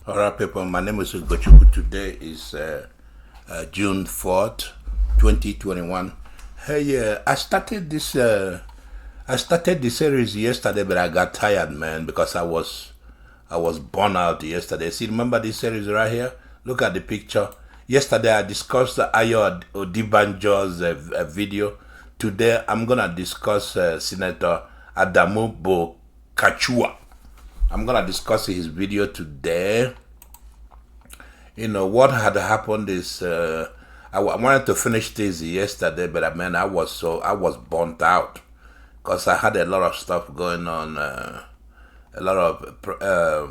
All right, people. My name is Bulkachuwa. Today is June 4th, 2021. Hey, I started the series yesterday, but I got tired, man, because I was burnt out yesterday. See, remember this series right here? Look at the picture. Yesterday I discussed Ayo Odibanjo's video. Today I'm gonna discuss Senator Adamu Bulkachuwa. I'm gonna discuss his video today. You know what had happened is I wanted to finish this yesterday, but I was burnt out because I had a lot of stuff going on, a lot of a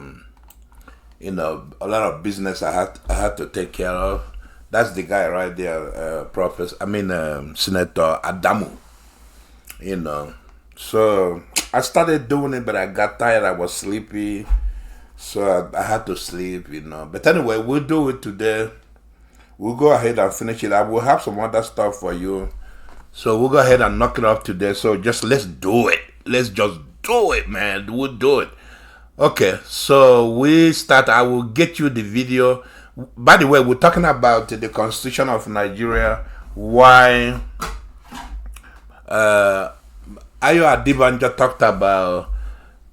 lot of business I had to take care of. That's the guy right there, Senator Adamu. You know, so I started doing it, but I got tired. I was sleepy. So I had to sleep, But anyway, we'll do it today. We'll go ahead and finish it. I will have some other stuff for you. So we'll go ahead and knock it off today. So let's do it. Let's just do it, man. We'll do it. Okay, so we start. I will get you the video. By the way, we're talking about the Constitution of Nigeria. Why Ayo Adibanja talked about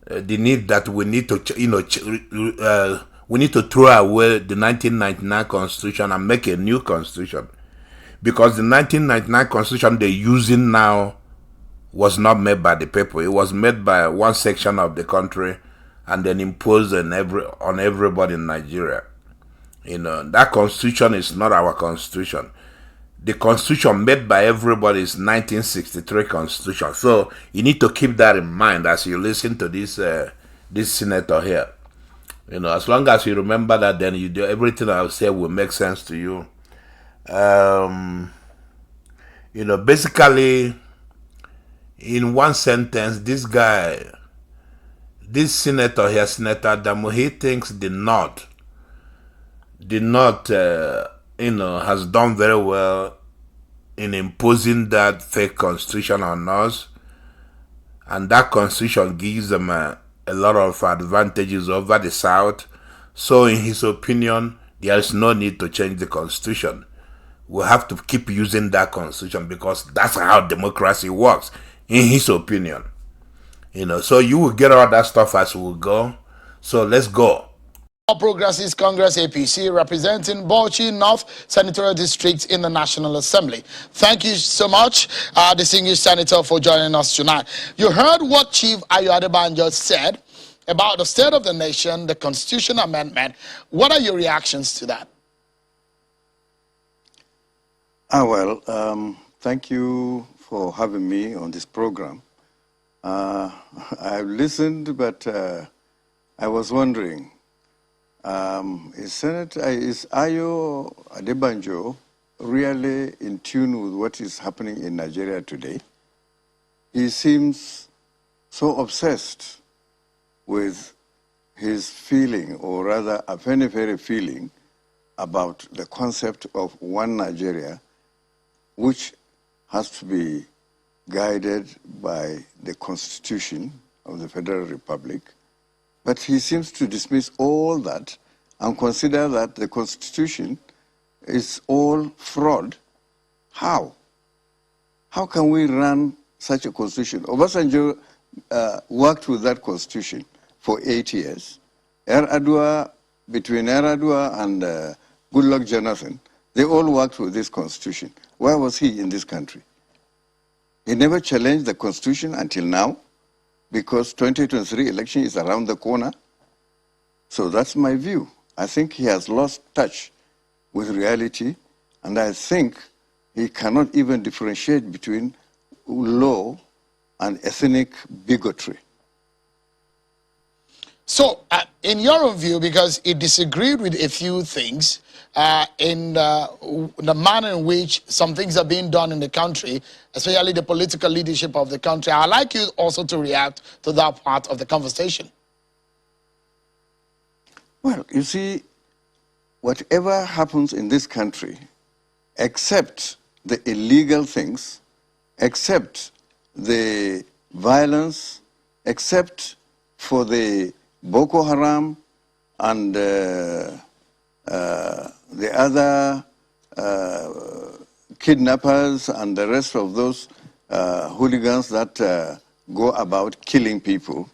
the need that we need to, we need to throw away the 1999 Constitution and make a new Constitution, because the 1999 Constitution they're using now was not made by the people. It was made by one section of the country and then imposed on everybody in Nigeria. That Constitution is not our Constitution. The Constitution made by everybody is 1963 Constitution. So you need to keep that in mind as you listen to this senator here. As long as you remember that, then you do everything I'll say will make sense to you. Basically, in one sentence, this senator here, Senator Adamu, he thinks the North, has done very well in imposing that fake constitution on us, and that constitution gives them a lot of advantages over the South. So in his opinion, there is no need to change the constitution. We have to keep using that constitution because that's how democracy works, in his opinion. So you will get all that stuff as we go. So let's go. All Progressives Congress APC representing Bauchi North Senatorial District in the National Assembly. Thank you so much, distinguished Senator, for joining us tonight. You heard what Chief Ayo Adebanjo said about the state of the nation, the Constitution Amendment. What are your reactions to that? Thank you for having me on this program. I've listened, but I was wondering, is Ayo Adebanjo really in tune with what is happening in Nigeria today? He seems so obsessed with his feeling, or rather a very feeling, about the concept of one Nigeria, which has to be guided by the Constitution of the Federal Republic. But he seems to dismiss all that and consider that the Constitution is all fraud. How? How can we run such a Constitution? Obasanjo worked with that Constitution for 8 years. Between Yar'Adua and Goodluck Jonathan, they all worked with this Constitution. Where was he in this country? He never challenged the Constitution until now, because 2023 election is around the corner. So that's my view. I think he has lost touch with reality, and I think he cannot even differentiate between law and ethnic bigotry. So, in your own view, because he disagreed with a few things in the manner in which some things are being done in the country, especially the political leadership of the country, I'd like you also to react to that part of the conversation. Well, you see, whatever happens in this country, except the illegal things, except the violence, except for the Boko Haram and the other kidnappers and the rest of those hooligans that go about killing people,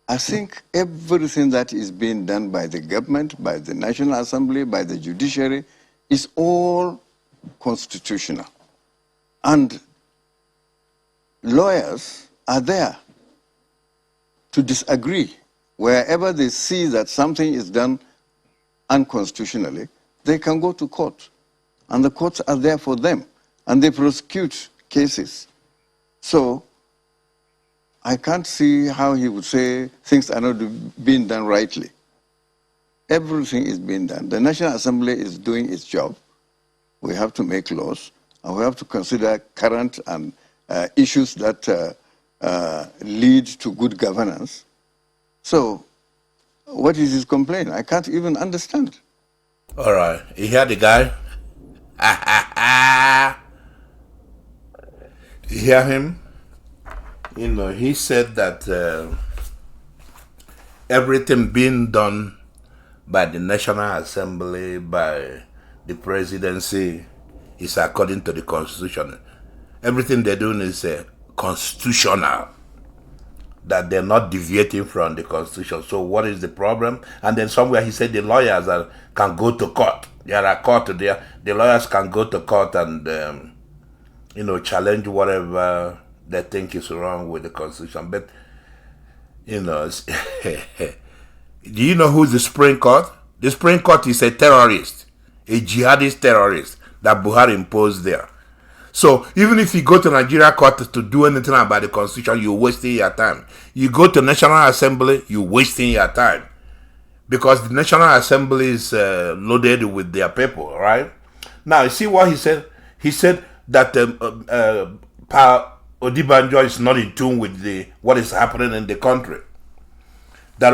I think everything that is being done by the government, by the National Assembly, by the judiciary, is all constitutional. And lawyers are there to disagree. Wherever they see that something is done unconstitutionally, they can go to court. And the courts are there for them. And they prosecute cases. So I can't see how he would say things are not being done rightly. Everything is being done. The National Assembly is doing its job. We have to make laws, and we have to consider current and issues that lead to good governance. So what is his complaint? I can't even understand. All right, you hear the guy? You hear him? You know, he said that everything being done by the National Assembly, by the presidency, is according to the Constitution. Everything they're doing is constitutional, that they're not deviating from the Constitution. So what is the problem? And then somewhere he said the lawyers can go to court. There are court there. The lawyers can go to court and, challenge whatever they think is wrong with the Constitution. But, do you know who's the Supreme Court? The Supreme Court is a terrorist, a jihadist terrorist that Buhari imposed there. So even if you go to Nigeria court to do anything about the Constitution, you're wasting your time. You go to National Assembly, you're wasting your time. Because the National Assembly is loaded with their people, right? Now, you see what he said? He said that Odibanjo is not in tune with what is happening in the country. That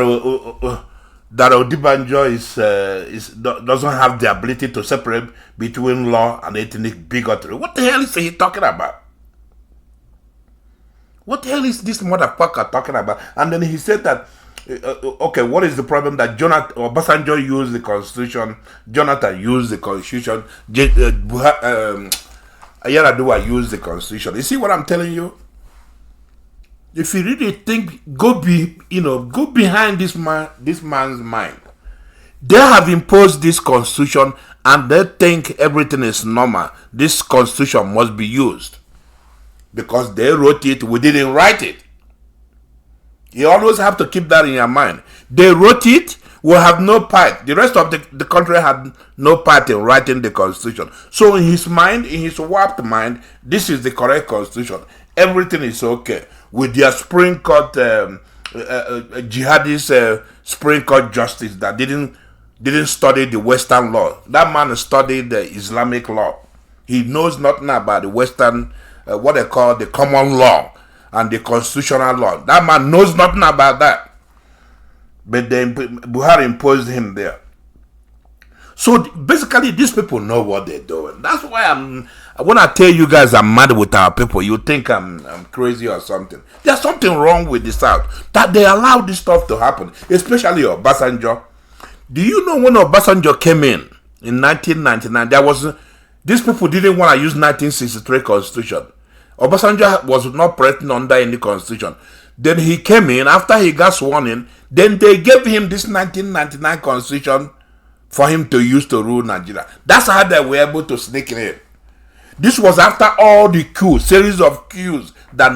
Odibanjo doesn't have the ability to separate between law and ethnic bigotry. What the hell is he talking about? What the hell is this motherfucker talking about? And then he said that, okay, what is the problem that Obasanjo used the Constitution, Jonathan used the Constitution, Ayaradua used the Constitution. You see what I'm telling you? If you really think, go behind this man's mind. They have imposed this Constitution and they think everything is normal. This Constitution must be used. Because they wrote it, we didn't write it. You always have to keep that in your mind. They wrote it, we have no part. The rest of the country had no part in writing the Constitution. So in his mind, in his warped mind, this is the correct Constitution. Everything is okay. With their Supreme Court, jihadist Supreme Court justice that didn't study the Western law. That man studied the Islamic law. He knows nothing about the Western, what they call the common law and the constitutional law. That man knows nothing about that. But then Buhari imposed him there. So basically, these people know what they're doing. That's why when I tell you guys I'm mad with our people, you think I'm crazy or something. There's something wrong with the South that they allow this stuff to happen, especially Obasanjo. Do you know when Obasanjo came in 1999, these people didn't want to use 1963 Constitution. Obasanjo was not present under any Constitution. Then he came in, after he got sworn in, then they gave him this 1999 Constitution for him to use to rule Nigeria. That's how they were able to sneak in. This was after all the coups, series of coups that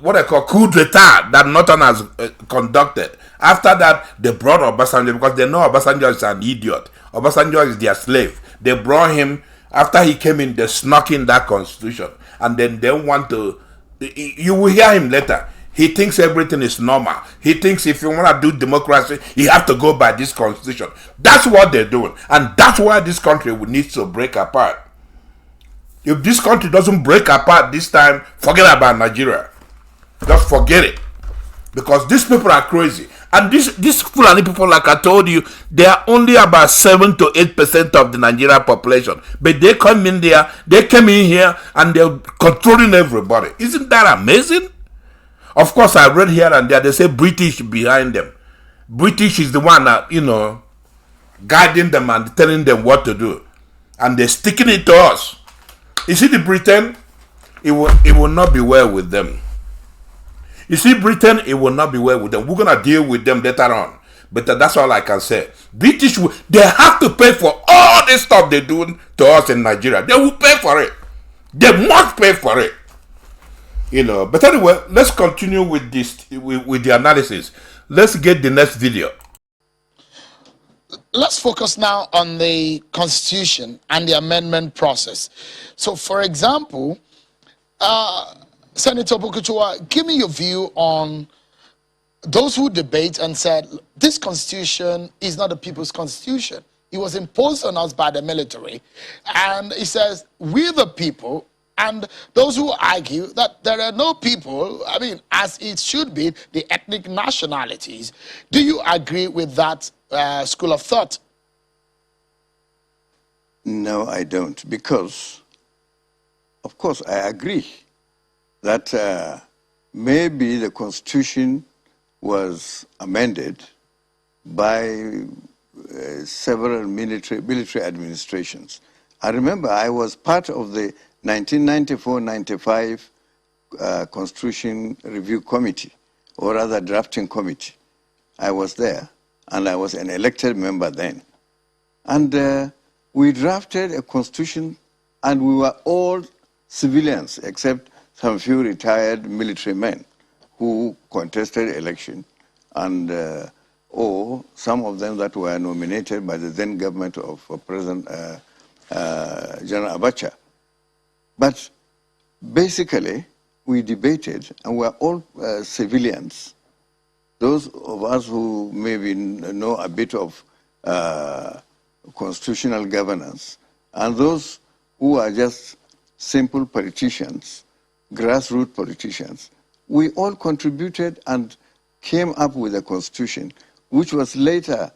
what I call coup d'etat that Norton has conducted. After that, they brought Obasanjo because they know Obasanjo is an idiot. Obasanjo is their slave. They brought him, after he came in, they snuck in that Constitution. And then they want to, you will hear him later. He thinks everything is normal. He thinks if you want to do democracy, you have to go by this Constitution. That's what they're doing. And that's why this country needs to break apart. If this country doesn't break apart this time, forget about Nigeria. Just forget it. Because these people are crazy. And these Fulani people, like I told you, they are only about 7 to 8% of the Nigerian population. But they come in there, they came in here, and they're controlling everybody. Isn't that amazing? Of course, I read here and there, they say British behind them. British is the one that, guiding them and telling them what to do. And they're sticking it to us. You see the Britain, it will not be well with them. You see Britain, it will not be well with them. We're going to deal with them later on. But that's all I can say. British, they have to pay for all this stuff they're doing to us in Nigeria. They will pay for it. They must pay for it. But anyway, let's continue with this, with the analysis. Let's get the next video. Let's focus now on the Constitution and the amendment process. So, for example, Senator Bulkachuwa, give me your view on those who debate and said, this Constitution is not the people's Constitution. It was imposed on us by the military. And he says, we the people, and those who argue that there are no people, as it should be, the ethnic nationalities. Do you agree with that school of thought? No, I don't, because, of course, I agree that maybe the Constitution was amended by several military administrations. I remember I was part of the 1994-95 Constitution Review Committee, or rather drafting committee. I was there, and I was an elected member then. And we drafted a constitution, and we were all civilians, except some few retired military men who contested election, and or some of them that were nominated by the then government of President General Abacha. But basically, we debated, and we're all civilians. Those of us who maybe know a bit of constitutional governance, and those who are just simple politicians, grassroots politicians, we all contributed and came up with a constitution, which was later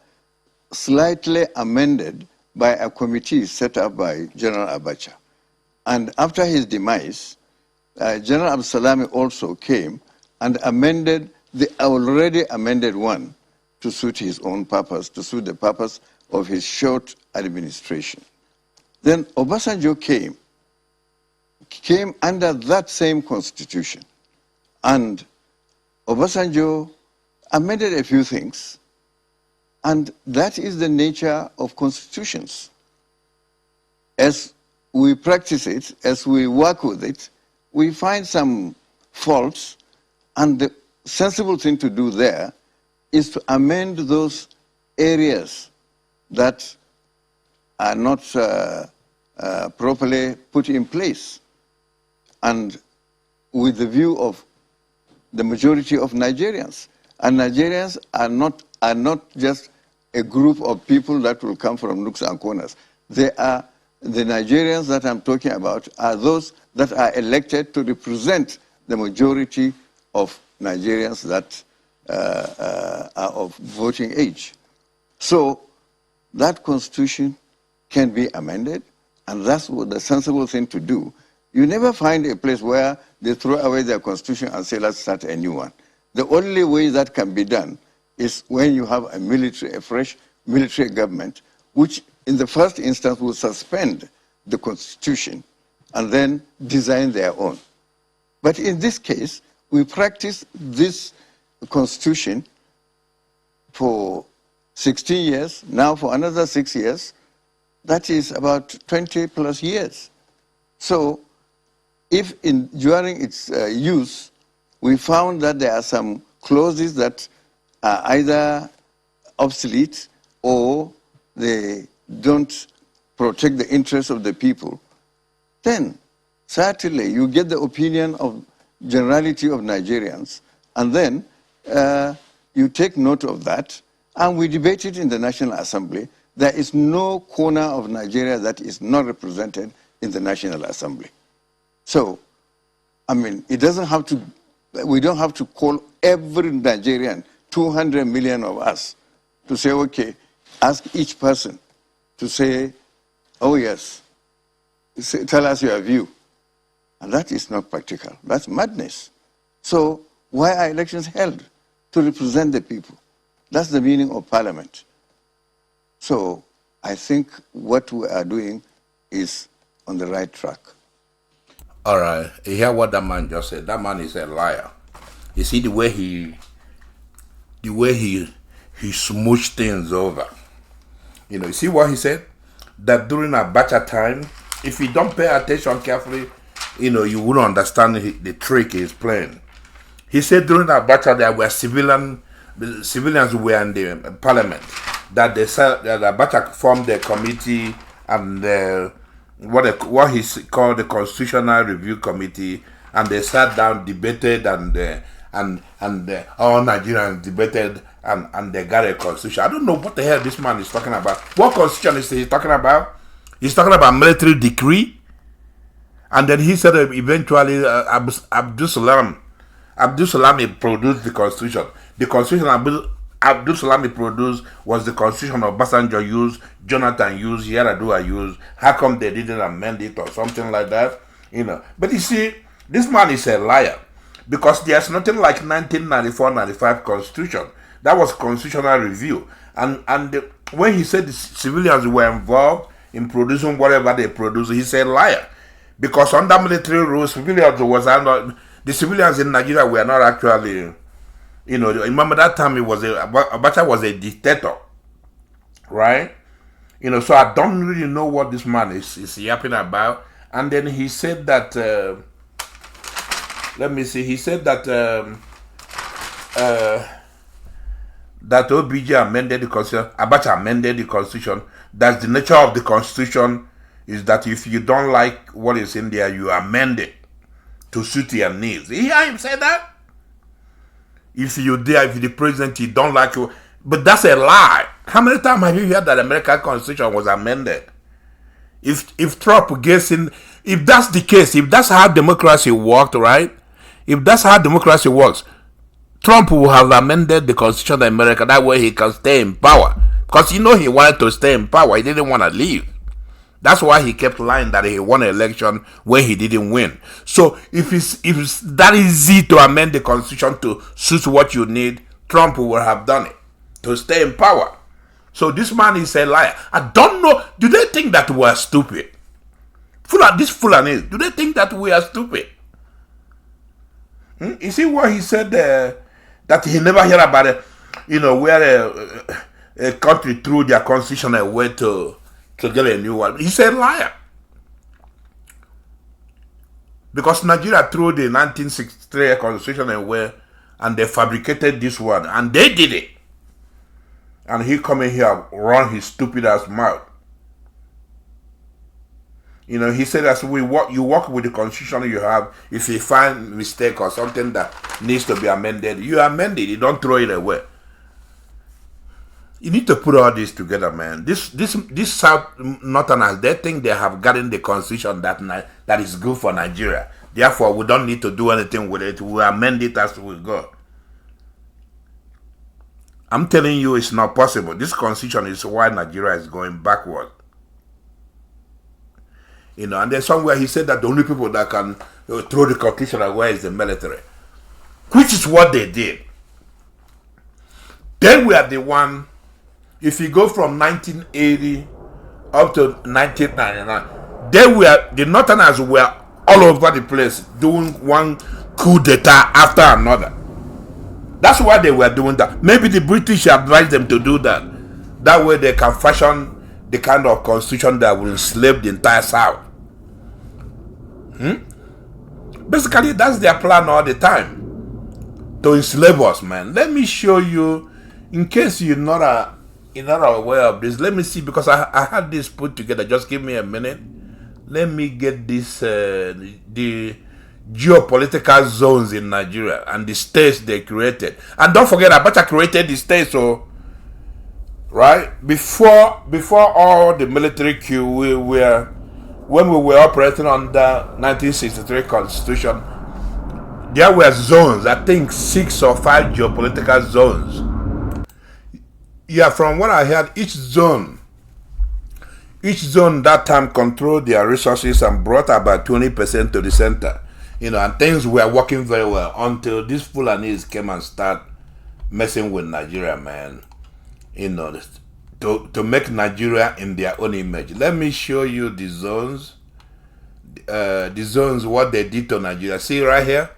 slightly amended by a committee set up by General Abacha. And after his demise, General Absalami also came and amended the already amended one to suit his own purpose, to suit the purpose of his short administration. Then Obasanjo came under that same constitution. And Obasanjo amended a few things. And that is the nature of constitutions. As we practice it, as we work with it, we find some faults, and the sensible thing to do there is to amend those areas that are not properly put in place, and with the view of the majority of Nigerians. And Nigerians are not just a group of people that will come from nooks and corners. They are the Nigerians that I'm talking about are those that are elected to represent the majority of Nigerians that are of voting age. So that constitution can be amended, and that's what the sensible thing to do. You never find a place where they throw away their constitution and say, let's start a new one. The only way that can be done is when you have a fresh military government, which in the first instance will suspend the constitution and then design their own. But in this case, we practiced this constitution for 16 years, now for another 6 years. That is about 20 plus years. So if during its use, we found that there are some clauses that are either obsolete or they don't protect the interests of the people, then certainly you get the opinion of generality of Nigerians, and then you take note of that, and we debate it in the National Assembly. There is no corner of Nigeria that is not represented in the National Assembly. So, I mean, it doesn't have to, we don't have to call every Nigerian, 200 million of us, to say, okay, ask each person to say, oh yes, tell us your view. And that is not practical. That's madness. So why are elections held? To represent the people. That's the meaning of parliament. So I think what we are doing is on the right track. All right, you hear what that man just said? That man is a liar. You see the way he smooched things over. You see what he said? That during Abacha time, if you don't pay attention carefully, you wouldn't understand the trick he's playing. He said during Abacha there were civilians were in the parliament, that they said that Abacha formed the committee and what he called the Constitutional Review Committee, and they sat down, debated, and all Nigerians debated, and they got a constitution. I don't know what the hell this man is talking about. What constitution is he talking about? He's talking about military decree, and then he said eventually Abdul Salam produced the constitution. The constitution Abdul Salami produced was the constitution of Obasanjo used, Jonathan used, Yaradua used. How come they didn't amend it or something like that? But you see, this man is a liar, because there's nothing like 1994-95 constitution. That was constitutional review. And when he said the civilians were involved in producing whatever they produced, he's a liar. Because under military rules, the civilians in Nigeria were not actually, remember that time Abacha was a dictator, right? So I don't really know what this man is yapping about. And then he said that, let me see, he said that that OBJ amended the constitution, Abacha amended the constitution. That's the nature of the constitution, is that if you don't like what is in there, you amend it to suit your needs. You hear him say that? If the president, you don't like you, but that's a lie. How many times have you heard that the American Constitution was amended? If Trump gets in, if that's the case, if that's how democracy worked, right? If that's how democracy works, Trump will have amended the Constitution of America. That way he can stay in power. Because he wanted to stay in power. He didn't want to leave. That's why he kept lying that he won an election when he didn't win. So if it's that easy to amend the Constitution to suit what you need, Trump will have done it to stay in power. So this man is a liar. I don't know. Do they think that we are stupid? This Fulani, do they think that we are stupid? You see what he said that he never heard about it, where a country threw their constitution away to get a new one. He's a liar. Because Nigeria threw the 1963 constitution away and they fabricated this one, and they did it. And he come in here, run his stupid ass mouth. He said as you work with the constitution you have. If you find mistake or something that needs to be amended, you amend it. You don't throw it away. You need to put all this together, man. This South Northerners, they think they have gotten the constitution that is good for Nigeria. Therefore, we don't need to do anything with it. We amend it as we go. I'm telling you, it's not possible. This constitution is why Nigeria is going backward. And then somewhere he said that the only people that can throw the constitution away is the military, which is what they did. Then we are the one. If you go from 1980 up to 1999, the Northerners were all over the place doing one coup d'etat after another. That's why they were doing that. Maybe the British advised them to do that. That way they can fashion the kind of constitution that will enslave the entire South. Basically, that's their plan all the time, to enslave us, man. Let me show you, in case you're not aware of this. Let me see, because I had this put together. Just give me a minute. Let me get this the geopolitical zones in Nigeria and the states they created. And don't forget, Abacha created the states, so right before all the military coup, when we were operating under 1963 Constitution, there were zones, I think 6 or 5 geopolitical zones. Yeah, from what I heard, each zone that time controlled their resources and brought about 20% to the center. And things were working very well until these Fulanis came and start messing with Nigeria, man. to make Nigeria in their own image. Let me show you the zones. The zones, what they did to Nigeria. See right here?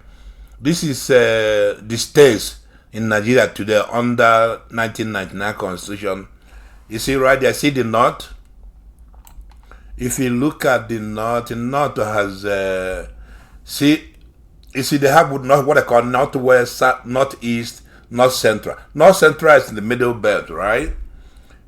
This is the states in Nigeria today under 1999 Constitution. You see right there, see the north? If you look at the north has, you see they have what they call northwest, northeast, north central. North central is in the middle belt, right?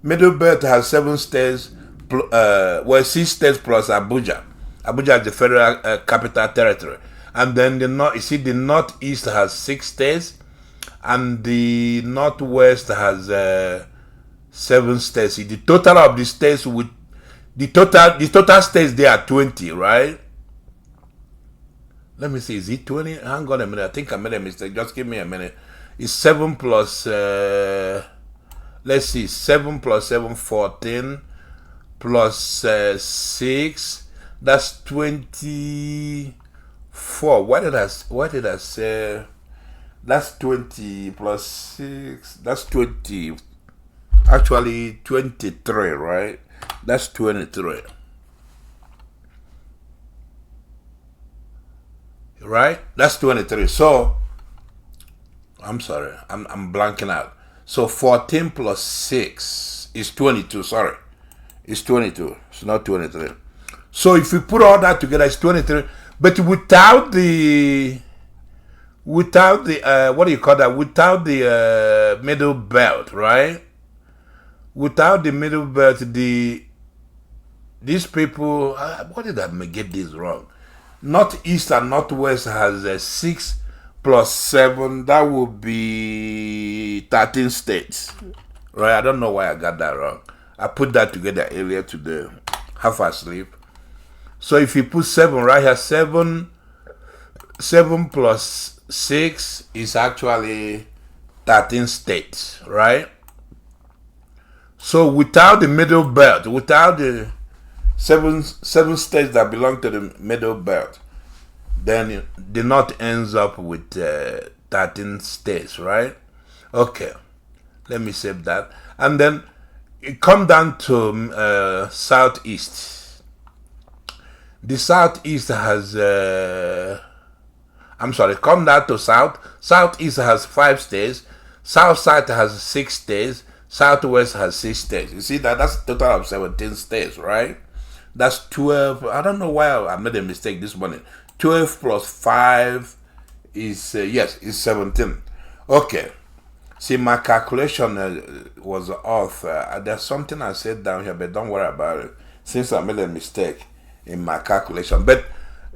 Middle belt has 7 states, 6 states plus Abuja. Abuja is the federal capital territory. And then the northeast has 6 states, and the northwest has 7 states. The total of the states with the total states there are 20, right? Let me see, is it 20? Hang on a minute, I think I made a mistake. Just give me a minute. It's 7 plus let's see, 7 plus 7, 14 plus 6, that's 24. Why did I say that's 20 plus 6, that's 20, actually 23, right? That's 23, right? That's 23. So I'm sorry, I'm blanking out. So 14 plus 6 is 22. Sorry, it's 22. It's not 23. So if you put all that together, it's 23. But without the what do you call that? Without the middle belt, right? Without the middle belt, these people, what did I get this wrong? Northeast and northwest has 6 plus 7. That would be 13 states, right? I don't know why I got that wrong. I put that together earlier today, half asleep. So if you put 7 right here, 7 plus 6 is actually 13 states, right? So without the middle belt, without the seven states that belong to the middle belt, then the north ends up with 13 states, right? Okay, let me save that. And then it come down to southeast. The southeast has come down to south. Southeast has 5 states. South side has 6 states. Southwest has 6 states. You see that's a total of 17 states, right? That's 12. I don't know why I made a mistake this morning. 12 plus 5 is, yes, is 17. Okay. See, my calculation was off. There's something I said down here, but don't worry about it, since I made a mistake in my calculation. But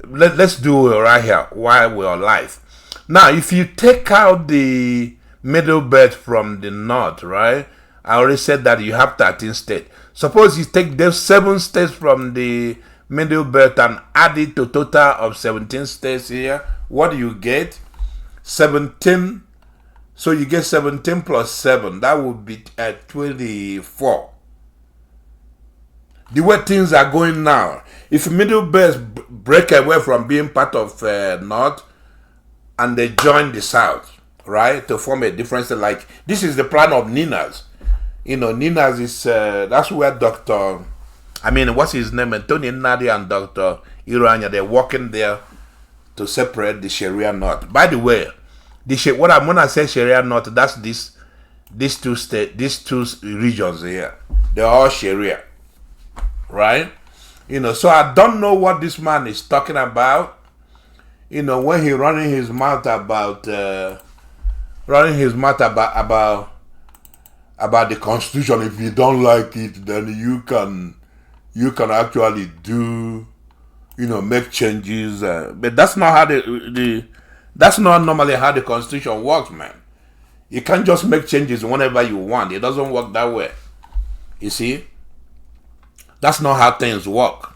let's do it right here while we're alive. Now, if you take out the middle belt from the north, right? I already said that you have 13 states. Suppose you take those 7 states from the middle belt and add it to a total of 17 states here. What do you get? 17. So you get 17 plus 7. That would be 24. The way things are going now, if middle belts break away from being part of north and they join the south, right, to form a different state, like this is the plan of Ninas. Ninas is, that's where what's his name? Anthony Nadi and Dr. Iranya, they're working there to separate the Sharia north. By the way, what I'm gonna say Sharia north, that's these two regions here. They're all Sharia, right? So I don't know what this man is talking about. When he running his mouth about the Constitution. If you don't like it, then you can actually do, make changes. But that's not how that's not normally how the Constitution works, man. You can't just make changes whenever you want. It doesn't work that way. You see, that's not how things work.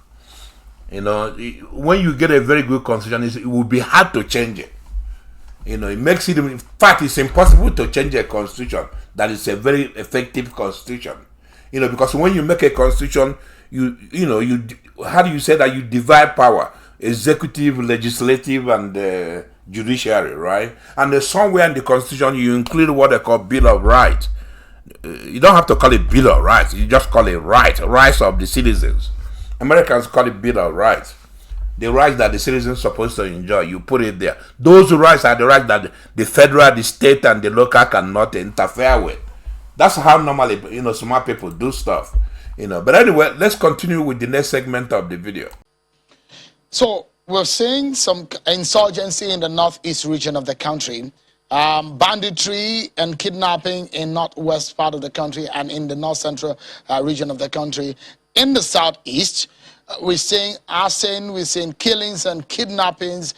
When you get a very good Constitution, it will be hard to change it. It makes it, in fact, it's impossible to change a Constitution that is a very effective Constitution. Because when you make a Constitution, how do you say that? You divide power, executive, legislative, and judiciary, right? And there's somewhere in the Constitution you include what they call Bill of Rights. You don't have to call it Bill of Rights. You just call it rights of the citizens. Americans call it Bill of Rights. The rights that the citizens are supposed to enjoy, you put it there. Those rights are the rights that the federal, the state, and the local cannot interfere with. That's how normally, smart people do stuff. But anyway, let's continue with the next segment of the video. So we're seeing some insurgency in the northeast region of the country, banditry and kidnapping in northwest part of the country and in the north central region of the country. In the southeast, we're seeing arson, we're seeing killings and kidnappings.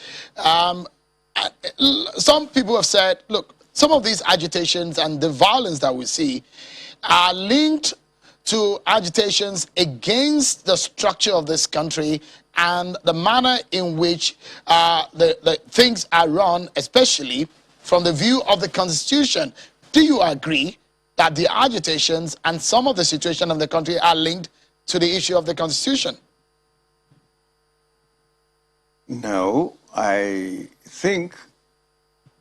Some people have said, look, some of these agitations and the violence that we see are linked to agitations against the structure of this country and the manner in which the things are run, especially from the view of the Constitution. Do you agree that the agitations and some of the situation of the country are linked to the issue of the Constitution? No, I think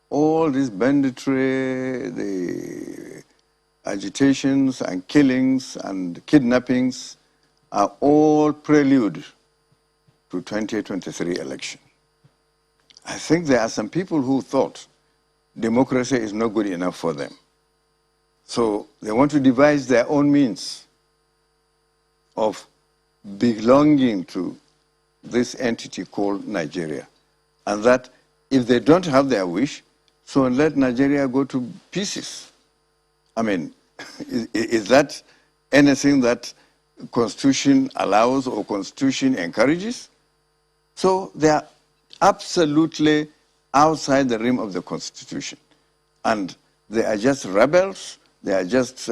all this banditry, the agitations and killings and kidnappings are all prelude to 2023 election. I think there are some people who thought democracy is not good enough for them. So they want to devise their own means of belonging to this entity called Nigeria. And that if they don't have their wish, so let Nigeria go to pieces. I mean, is that anything that Constitution allows or Constitution encourages? So they are absolutely outside the rim of the Constitution. And they are just rebels, they are just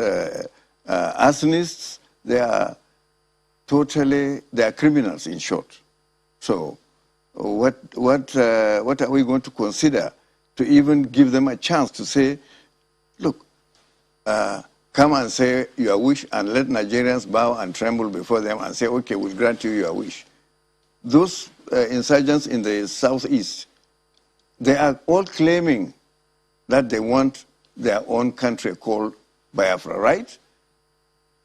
arsonists, they are criminals in short. So what are we going to consider to even give them a chance to say, look, come and say your wish and let Nigerians bow and tremble before them and say, okay, we'll grant you your wish. Those insurgents in the southeast, they are all claiming that they want their own country called Biafra, right?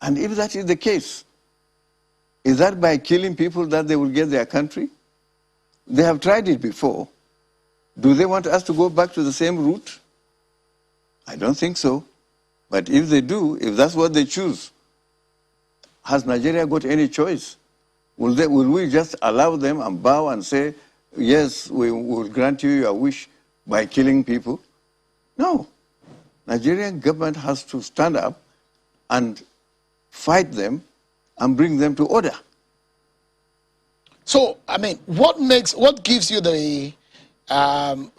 And if that is the case, is that by killing people that they will get their country? They have tried it before. Do they want us to go back to the same route? I don't think so. But if they do, if that's what they choose, has Nigeria got any choice? Will we just allow them and bow and say, yes, we will grant you your wish by killing people? No. Nigerian government has to stand up and fight them and bring them to order. So, I mean, what gives you the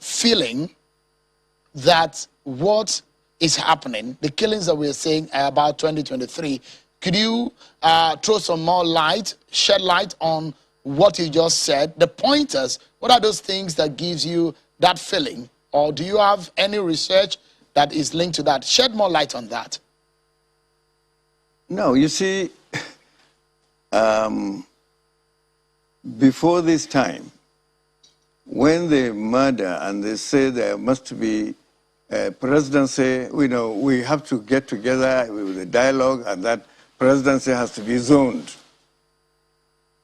feeling that what is happening, the killings that we're seeing about 2023, could you throw some more light, shed light on what you just said, the pointers? What are those things that gives you that feeling? Or do you have any research that is linked to that? Shed more light on that. No, you see, before this time, when they murder and they say there must be a presidency, we have to get together with a dialogue and that presidency has to be zoned.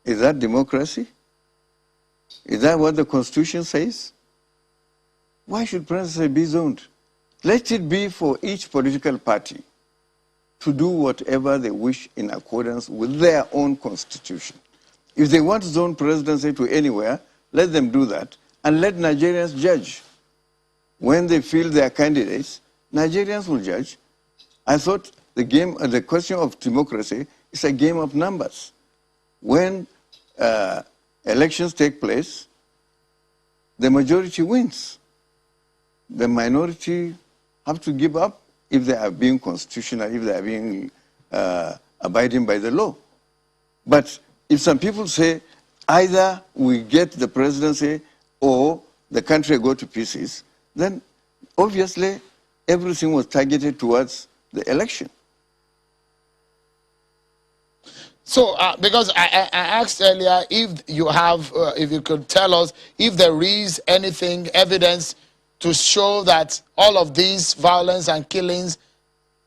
Is that democracy? Is that what the Constitution says? Why should presidency be zoned? Let it be for each political party to do whatever they wish in accordance with their own constitution. If they want to zone presidency to anywhere, let them do that, and let Nigerians judge. When they feel their candidates, Nigerians will judge. I thought the question of democracy is a game of numbers. When elections take place, the majority wins. The minority have to give up if they are being constitutional, if they are being abiding by the law. But if some people say either we get the presidency or the country go to pieces, then obviously everything was targeted towards the election. So, because I asked earlier if you have, if you could tell us if there is anything, evidence to show that all of these violence and killings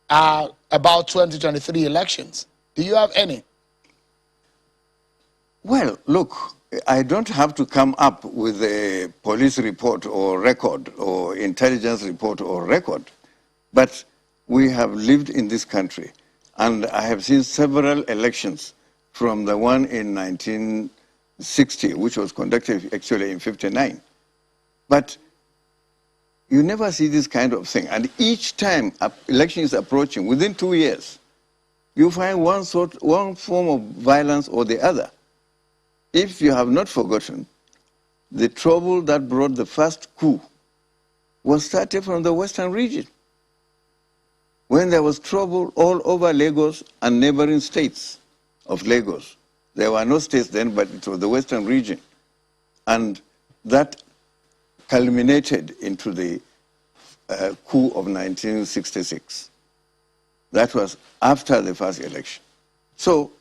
are about 2023 elections? Do you have any? Well, look, I don't have to come up with a police report or record or intelligence report or record, but we have lived in this country, and I have seen several elections from the one in 1960, which was conducted actually in 59. But you never see this kind of thing. And each time an election is approaching, within 2 years, you find one form of violence or the other. If you have not forgotten, the trouble that brought the first coup was started from the Western region, when there was trouble all over Lagos and neighboring states of Lagos. There were no states then, but it was the Western region. And that culminated into the coup of 1966. That was after the first election. So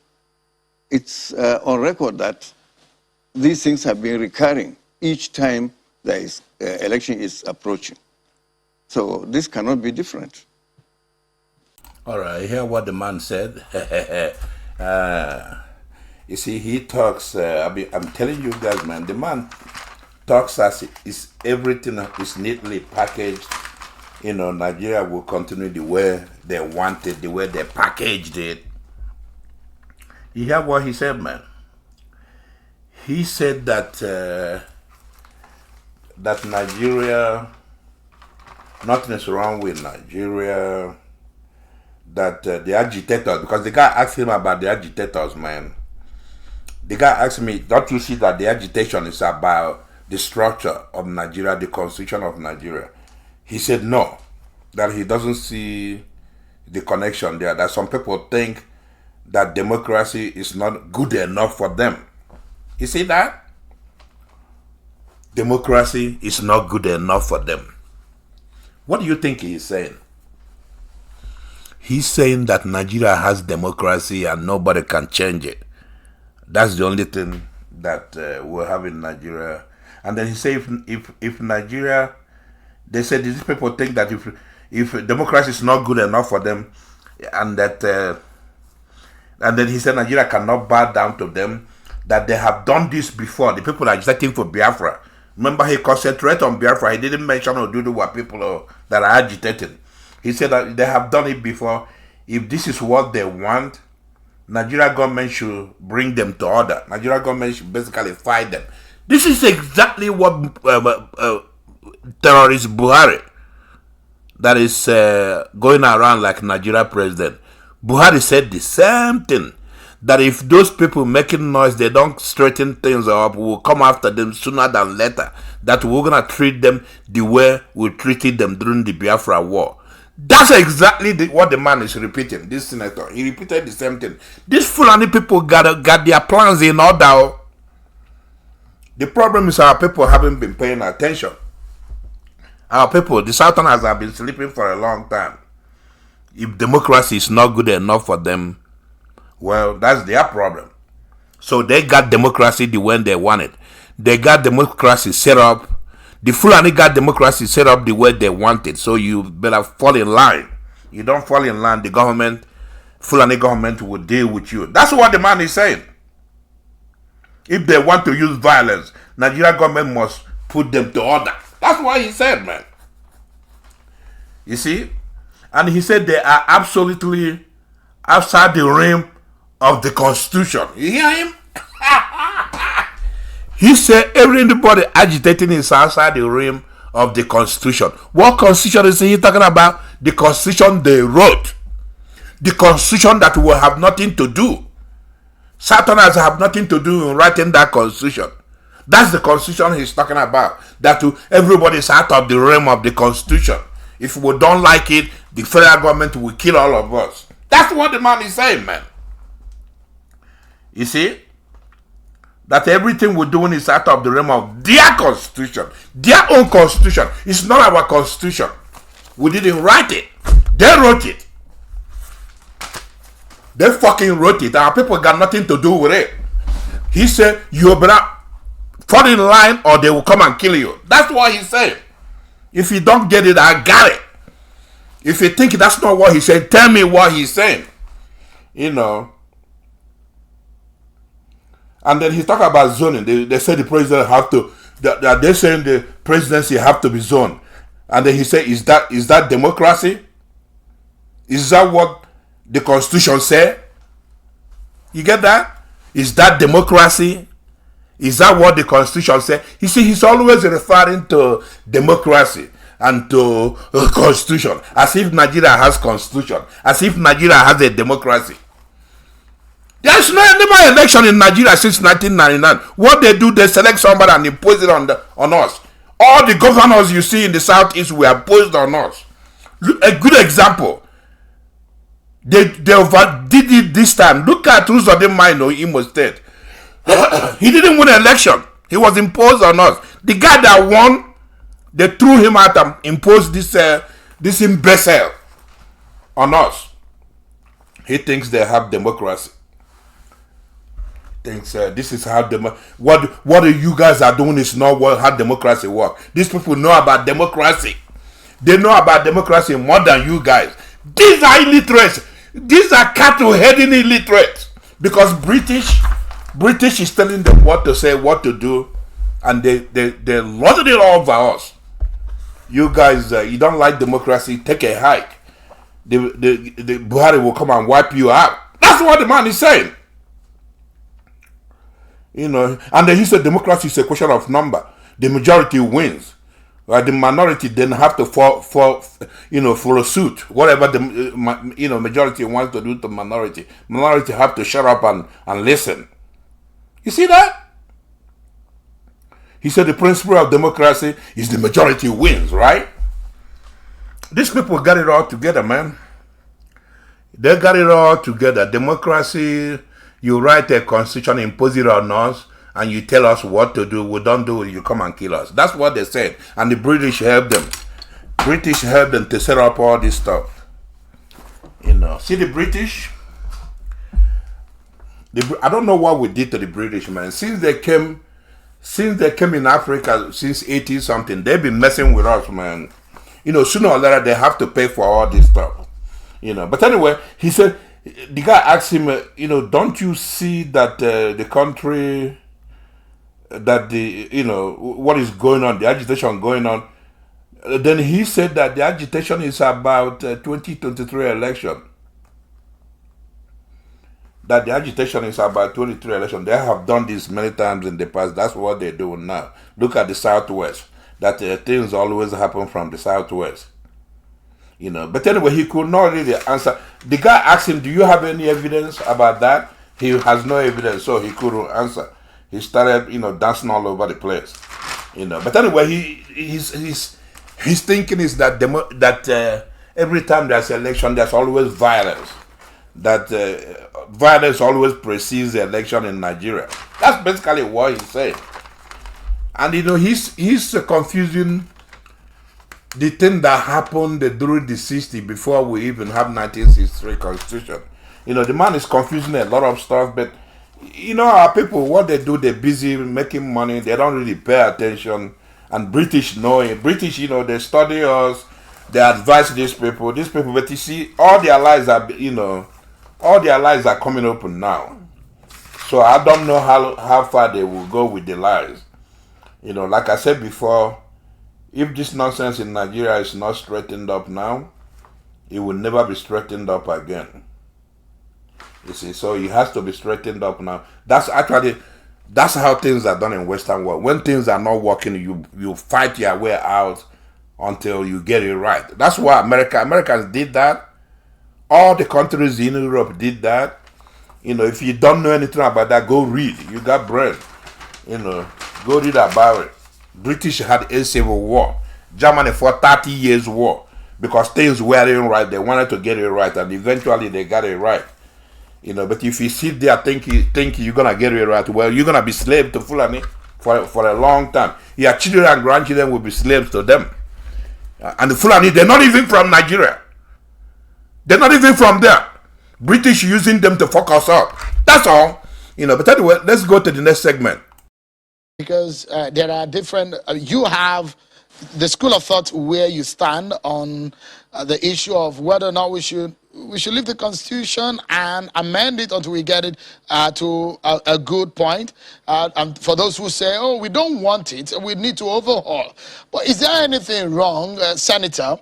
it's on record that these things have been recurring each time there is election is approaching. So this cannot be different. All right, hear what the man said. You see, he talks, I'm telling you guys, man, the man talks as is everything is neatly packaged. You know, Nigeria will continue the way they want it, the way they packaged it. You hear what he said, man? He said that that Nigeria, nothing is wrong with Nigeria, that the agitators, because the guy asked him about the agitators, man. The guy asked me, don't you see that the agitation is about the structure of Nigeria, the constitution of Nigeria? He said no, that he doesn't see the connection there, that some people think that democracy is not good enough for them. You see that? Democracy is not good enough for them. What do you think he is saying? He's saying that Nigeria has democracy and nobody can change it. That's the only thing that we have in Nigeria. And then he said, if Nigeria, they said these people think that if democracy is not good enough for them, and that, and then he said Nigeria cannot bow down to them, that they have done this before. The people are agitating for Biafra. Remember, he concentrated on Biafra. He didn't mention Oduduwa people that are agitating. He said that they have done it before. If this is what they want, Nigeria government should bring them to order. Nigeria government should basically fight them. This is exactly what terrorist Buhari, that is going around like Nigeria president. Buhari said the same thing, that if those people making noise, they don't straighten things up, we will come after them sooner than later, that we're going to treat them the way we treated them during the Biafra war. That's exactly what the man is repeating, this senator. He repeated the same thing. These Fulani people got their plans in order. The problem is our people haven't been paying attention. Our people, the Southerners, have been sleeping for a long time. If democracy is not good enough for them, well, that's their problem. So they got democracy the way they want it. They got democracy set up. The Fulani got democracy set up the way they want it. So you better fall in line. You don't fall in line, the government, Fulani government will deal with you. That's what the man is saying. If they want to use violence, Nigeria government must put them to order. That's what he said, man. You see? And he said they are absolutely outside the realm of the constitution. You hear him? He said everybody agitating is outside the realm of the constitution. What constitution is he talking about? The constitution they wrote. The constitution that will have nothing to do. Southerners have nothing to do in writing that constitution. That's the constitution he's talking about. That everybody is out of the realm of the constitution. If we don't like it, the federal government will kill all of us. That's what the man is saying, man. You see? That everything we're doing is out of the realm of their constitution. Their own constitution. It's not our constitution. We didn't write it. They wrote it. They fucking wrote it. Our people got nothing to do with it. He said, you better fall in line or they will come and kill you. That's what he said. If you don't get it, I got it. If you think that's not what he said, tell me what he's saying. You know. And then he talk about zoning. They say the president have to. They're saying the presidency have to be zoned. And then he said, is that democracy? Is that what the Constitution said? You get that? Is that democracy? Is that what the Constitution said? You see, he's always referring to democracy and to Constitution, as if Nigeria has Constitution, as if Nigeria has a democracy. There's never election in Nigeria since 1999. What they do, they select somebody and impose it on us. All the governors you see in the southeast were imposed on us. A good example. They overdid it this time. Look at Uzodimma in Imo State. He didn't win an election. He was imposed on us. The guy that won, they threw him out and imposed this imbecile on us. He thinks they have democracy. Thinks this is how what you guys are doing is not how democracy works. These people know about democracy. They know about democracy more than you guys. These are illiterates. These are cattle-heading illiterates. Because British is telling them what to say, what to do, and they loaded it all over us. You guys, you don't like democracy, take a hike. The Buhari will come and wipe you out. That's what the man is saying. You know, and then he said democracy is a question of number. The majority wins. The minority then have to follow suit. Whatever the majority wants to do to minority. Minority have to shut up and listen. You see that? He said the principle of democracy is the majority wins, right? These people got it all together, man. They got it all together. Democracy, you write a constitution, impose it on us, and you tell us what to do. We don't do it, you come and kill us. That's what they said. And the British helped them. British helped them to set up all this stuff. You know, see the British? I don't know what we did to the British, man. Since they came in Africa, since 80 something, they've been messing with us, man. You know, sooner or later they have to pay for all this stuff. You know, but anyway, he said, the guy asked him, don't you see that the country, that what is going on, the agitation going on? Then he said that the agitation is about 2023 election. That the agitation is about 23 election. They have done this many times in the past. That's what they're doing now. Look at the Southwest. That things always happen from the Southwest. You know. But anyway, he could not really answer. The guy asked him, do you have any evidence about that? He has no evidence, so he couldn't answer. He started, dancing all over the place. But anyway, his thinking is that every time there's an election, there's always violence. That violence always precedes the election in Nigeria. That's basically what he said. And he's confusing the thing that happened during the 60s before we even have 1963 constitution. The man is confusing a lot of stuff, but our people, what they do, they're busy making money, they don't really pay attention. And British know it. British, they study us, they advise these people, but you see, all their lies are coming open now. So I don't know how far they will go with the lies. Like I said before, if this nonsense in Nigeria is not straightened up now, it will never be straightened up again. You see, so it has to be straightened up now. That's how things are done in Western world. When things are not working, you fight your way out until you get it right. That's why Americans did that. All the countries in Europe did that. If you don't know anything about that, go read. You got brain. Go read about it. British had a civil war. Germany fought 30 years war because things weren't right. They wanted to get it right, and eventually they got it right. But if you sit there think you're gonna get it right, well, you're gonna be slave to Fulani for a long time. Your children and grandchildren will be slaves to them. And the Fulani, they're not even from Nigeria. They're not even from there. British using them to fuck us up. That's all. But anyway, let's go to the next segment. Because there are different, you have the school of thought where you stand on the issue of whether or not we should leave the constitution and amend it until we get it to a good point. And for those who say, oh, we don't want it, we need to overhaul. But is there anything wrong, Senator,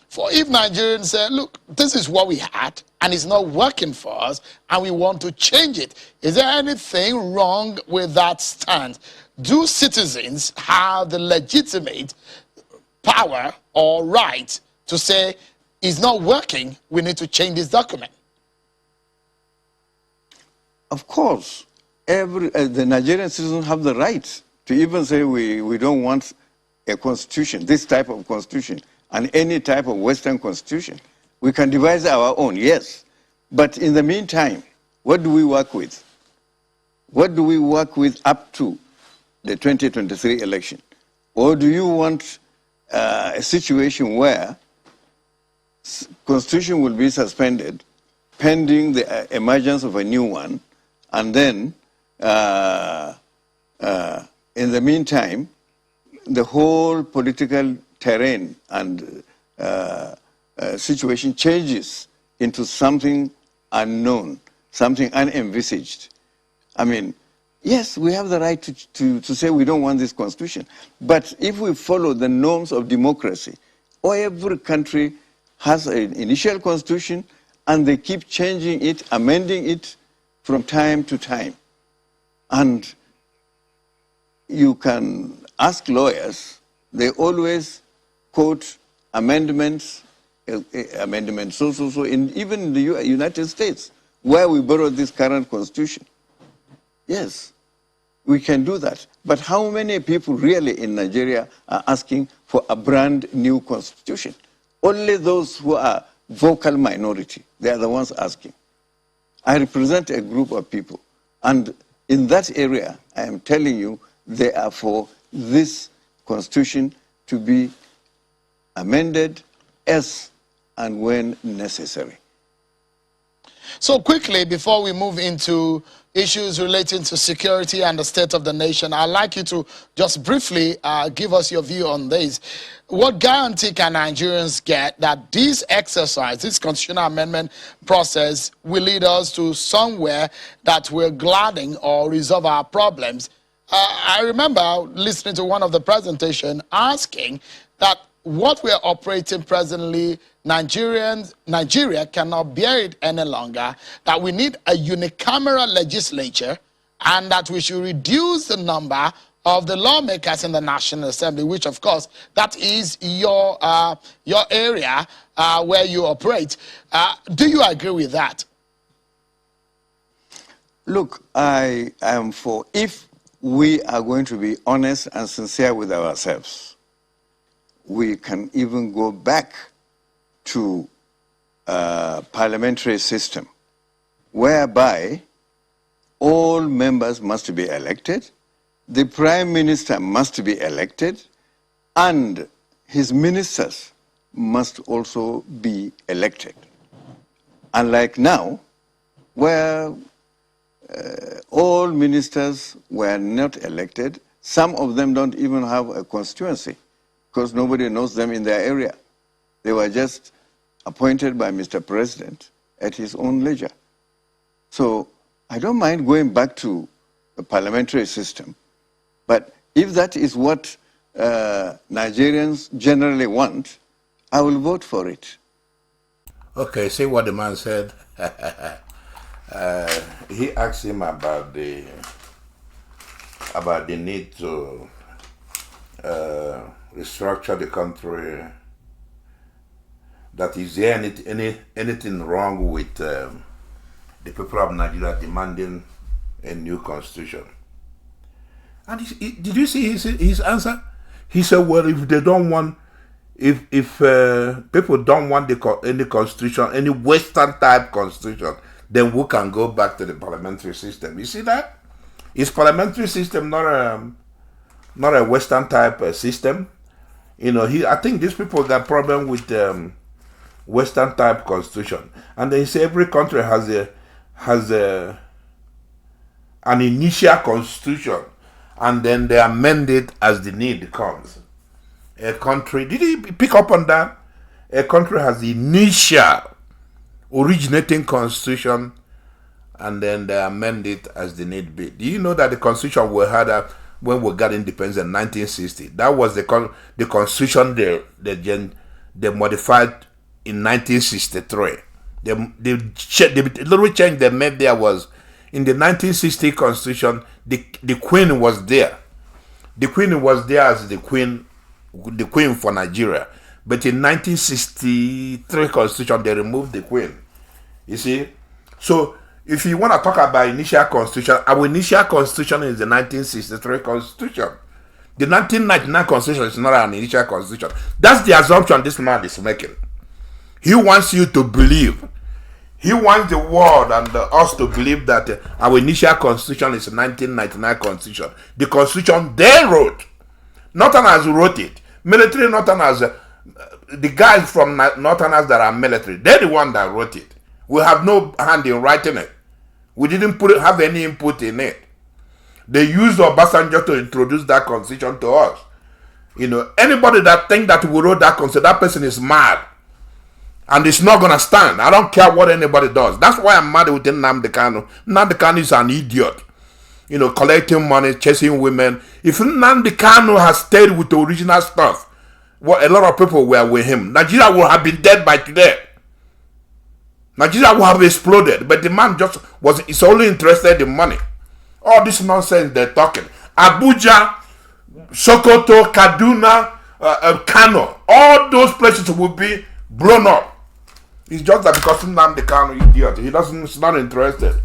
for if Nigerians say, look, this is what we had and it's not working for us and we want to change it? Is there anything wrong with that stance? Do citizens have the legitimate power or right to say, it's not working, we need to change this document? Of course, the Nigerian citizens have the right to even say we don't want a constitution, this type of constitution, and any type of Western constitution. We can devise our own, yes. But in the meantime, what do we work with? What do we work with up to the 2023 election? Or do you want a situation where constitution will be suspended pending the emergence of a new one, and then in the meantime, the whole political terrain and situation changes into something unknown, something unenvisaged? I mean, yes, we have the right to say we don't want this constitution. But if we follow the norms of democracy, every country has an initial constitution and they keep changing it, amending it from time to time. And you can ask lawyers, they always quote amendments, so, even in the United States, where we borrowed this current constitution. Yes, we can do that. But how many people really in Nigeria are asking for a brand new constitution? Only those who are vocal minority, they are the ones asking. I represent a group of people. And in that area, I am telling you, they are for this constitution to be amended as and when necessary. So quickly, before we move into issues relating to security and the state of the nation, I'd like you to just briefly give us your view on this. What guarantee can Nigerians get that this exercise, this constitutional amendment process, will lead us to somewhere that will gladden or resolve our problems? I remember listening to one of the presentation asking that what we're operating presently, Nigeria cannot bear it any longer, that we need a unicameral legislature, and that we should reduce the number of the lawmakers in the National Assembly, which of course, that is your area where you operate. Do you agree with that? Look, I am for, if we are going to be honest and sincere with ourselves, we can even go back to a parliamentary system whereby all members must be elected, the prime minister must be elected, and his ministers must also be elected. Unlike now, where all ministers were not elected, some of them don't even have a constituency, because nobody knows them in their area. They were just appointed by Mr. President at his own leisure. So I don't mind going back to a parliamentary system, but if that is what Nigerians generally want, I will vote for it. Okay, see what the man said. He asked him about the need to restructure the country. That is there anything wrong with the people of Nigeria demanding a new constitution? And did you see his answer? He said, well, if they don't want, if people don't want any constitution, any Western type constitution, then we can go back to the parliamentary system. You see that? Is parliamentary system not a Western type system? You know, I think these people got problem with Western type constitution, and they say every country has an initial constitution, and then they amend it as the need comes. A country, did he pick up on that? A country has the initial originating constitution, and then they amend it as the need be. Do you know that the constitution we had when we got independence in 1960, that was the constitution they modified in 1963. The little change they made there was in the 1960 constitution, the queen was there. The queen was there as the queen for Nigeria. But in 1963 constitution, they removed the queen. You see? So if you want to talk about initial constitution, our initial constitution is the 1963 constitution. The 1999 constitution is not an initial constitution. That's the assumption this man is making. He wants you to believe. He wants the world and us to believe that our initial constitution is the 1999 constitution. The constitution they wrote. Northerners wrote it. Military Northerners, the guys from Northerners that are military, they're the one that wrote it. We have no hand in writing it. We didn't have any input in it. They used Obasanjo to introduce that constitution to us. You know, anybody that think that we wrote that constitution, that person is mad. And it's not going to stand. I don't care what anybody does. That's why I'm mad with Nnamdi Kanu. Nnamdi Kanu is an idiot. You know, collecting money, chasing women. If Nnamdi Kanu has stayed with the original stuff, well, a lot of people were with him, Nigeria would have been dead by today. Nigeria would have exploded. But the man is only interested in money. All this nonsense they're talking. Abuja, Sokoto, Kaduna, Kano, all those places will be blown up. It's just that because Nnamdi Kanu idiot, he's not interested.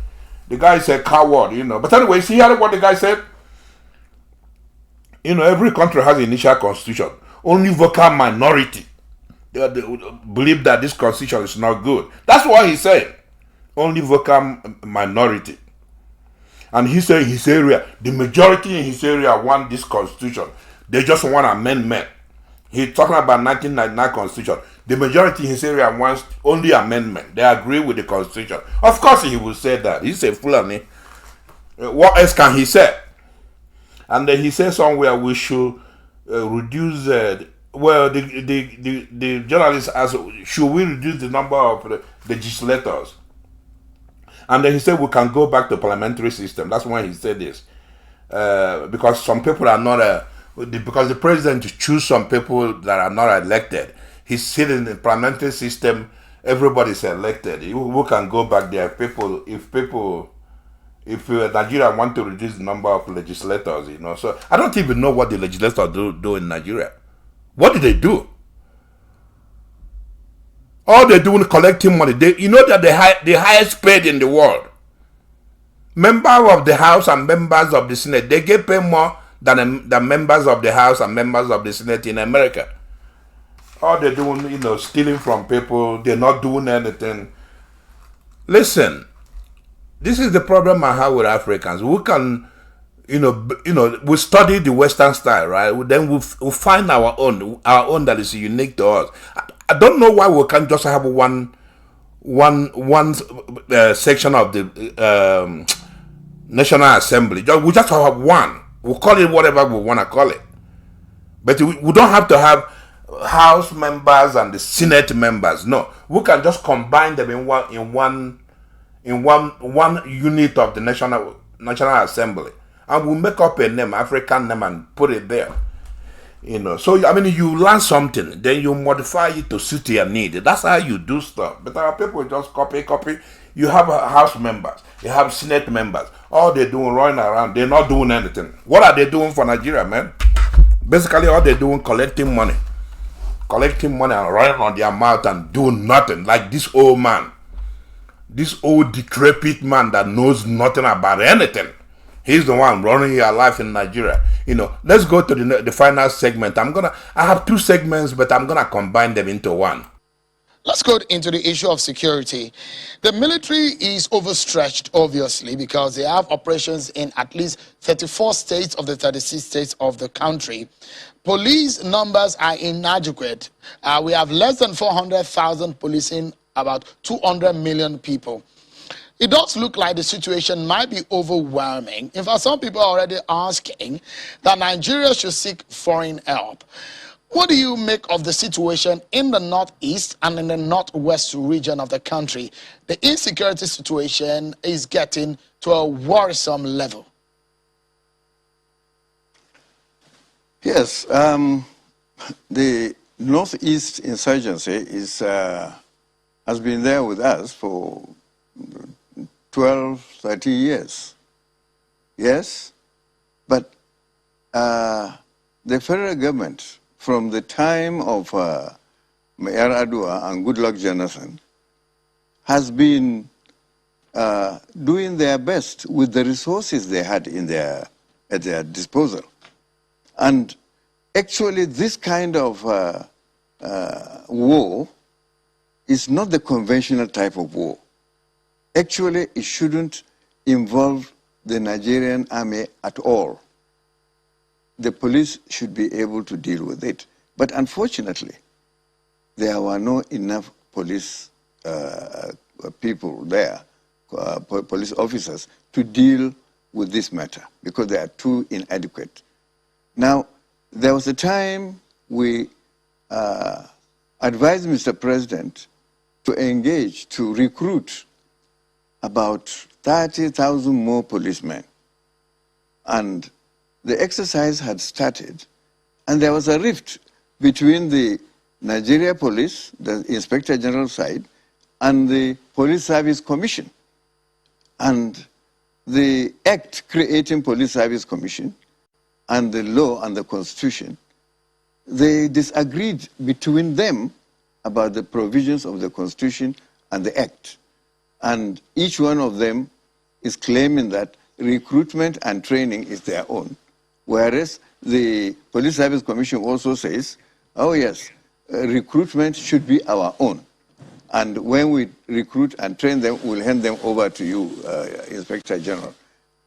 The guy is a coward, you know. But anyway, see what the guy said? You know, every country has an initial constitution. Only vocal minority they believe that this constitution is not good. That's what he said. Only vocal minority. And he said his area, the majority in his area want this constitution. They just want amendment. He's talking about 1999 constitution. The majority in his area wants only amendment. They agree with the constitution. Of course he will say that. He's a Fulani. What else can he say? And then he said somewhere we should reduce the journalist asked, should we reduce the number of legislators? And then he said we can go back to parliamentary system. That's why he said this. Because some people are not because the president choose some people that are not elected. He's sitting in the parliamentary system. Everybody's elected. We can go back there. If Nigeria want to reduce the number of legislators, you know. So I don't even know what the legislators do in Nigeria. What do they do? All they do is collecting money. You know that the highest paid in the world. Members of the House and members of the Senate, they get paid more than members of the House and members of the Senate in America. All they're doing, you know, stealing from people. They're not doing anything. Listen, this is the problem I have with Africans. We can, we study the Western style, right? Then we'll find our own that is unique to us. I don't know why we can't just have one section of the National Assembly. We just have one. We'll call it whatever we want to call it. But we don't have to have House members and the Senate members. No, we can just combine them in one unit of the National Assembly, and we'll make up a name, African name, and put it there. You know, so I mean, you learn something, then you modify it to suit your need. That's how you do stuff. But our people just copy. You have House members, you have Senate members. All they're doing running around, they're not doing anything. What are they doing for Nigeria, man? Basically, all they're doing collecting money and running on their mouth and doing nothing. Like this old man, this old decrepit man that knows nothing about anything. He's the one running your life in Nigeria. You know, let's go to the final segment. I have two segments, but I'm gonna combine them into one. Let's go into the issue of security. The military is overstretched, obviously, because they have operations in at least 34 states of the 36 states of the country. Police numbers are inadequate. We have less than 400,000 policing about 200 million people. It does look like the situation might be overwhelming. In fact, some people are already asking that Nigeria should seek foreign help. What do you make of the situation in the northeast and in the northwest region of the country? The insecurity situation is getting to a worrisome level. Yes, the northeast insurgency has been there with us for 12, 13 years. Yes, but the federal government, from the time of Mayor Adua and Goodluck Jonathan, has been doing their best with the resources they had at their disposal. And actually, this kind of war is not the conventional type of war. Actually, it shouldn't involve the Nigerian army at all. The police should be able to deal with it. But unfortunately, there were not enough police people there, police officers, to deal with this matter because they are too inadequate. Now, there was a time we advised Mr. President to engage, to recruit about 30,000 more policemen. And the exercise had started, and there was a rift between the Nigeria Police, the Inspector General side, and the Police Service Commission. And the act creating Police Service Commission and the law and the Constitution, they disagreed between them about the provisions of the Constitution and the Act. And each one of them is claiming that recruitment and training is their own, whereas the Police Service Commission also says, oh yes, recruitment should be our own. And when we recruit and train them, we'll hand them over to you, Inspector General.